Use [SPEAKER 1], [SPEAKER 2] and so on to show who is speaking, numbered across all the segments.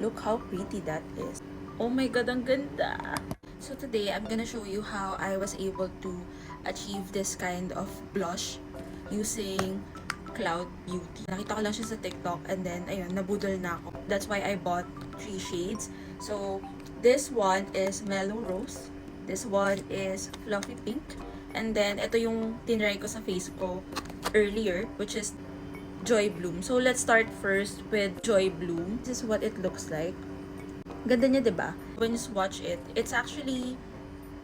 [SPEAKER 1] Look how pretty that is. Oh my god, ang ganda! So today, I'm gonna show you how I was able to achieve this kind of blush using Cloud Beauty. Nakita ko lang siya sa TikTok and then, ayun, nabudol na ako. That's why I bought 3 shades. So, this one is Mellow Rose. This one is Fluffy Pink. And then, ito yung tinry ko sa face ko earlier, which is Joy Bloom. So, let's start first with Joy Bloom. This is what it looks like. Ganda niya, diba? When you swatch it, it's actually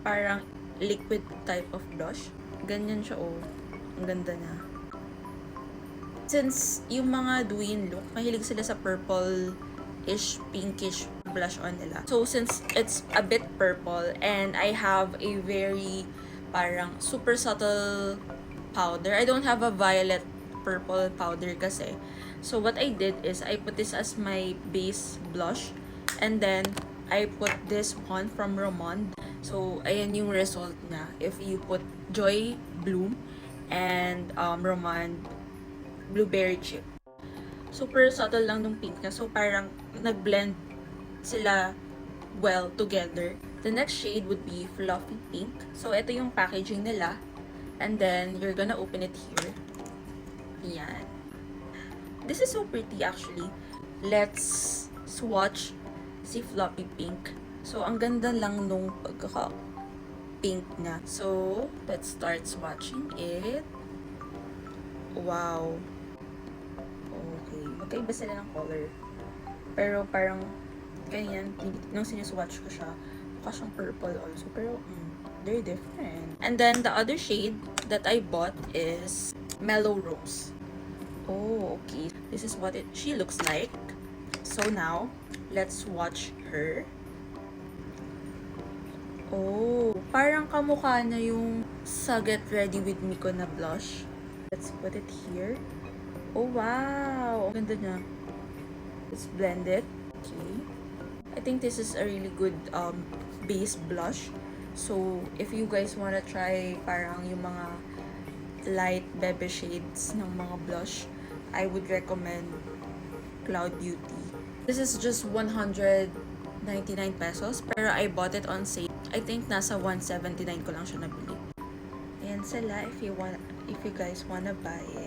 [SPEAKER 1] parang liquid type of blush. Ganyan siya, oh. Ang ganda na. Since yung mga Douyin look, mahilig sila sa purple-ish, pinkish blush on nila. So, since it's a bit purple and I have a very parang super subtle powder. I don't have a violet purple powder kasi. So, what I did is I put this as my base blush. And then, I put this one from Romand. So, ayan yung result niya. If you put Joy Bloom and Romand Blueberry Chip. Super subtle lang nung pink niya. So, parang nag-blend sila well together. The next shade would be Fluffy Pink. So, ito yung packaging nila. And then, you're gonna open it here. Yan. This is so pretty actually. Let's swatch si Fluffy Pink. So, ang ganda lang nung pagkaka-pink niya. So, let's start swatching it. Wow. Okay. Magkaiba sila ng color. Pero parang, ganyan, nung sinuswatch ko siya, mukha siyang purple also. Pero, they're different. And then, the other shade that I bought is Mellow Rose. Oh, okay. This is what she looks like. So now, let's watch her. Oh, parang kamukha na yung sa Get Ready With Me ko na blush. Let's put it here. Oh, wow! Ganda niya. Let's blend it. Okay. I think this is a really good base blush. So, if you guys wanna try parang yung mga light bebe shades ng mga blush, I would recommend Cloud Beauty. This is just 199 pesos, pero I bought it on sale. I think nasa 179 ko lang siya nabili. Ayan sila if you guys wanna buy it.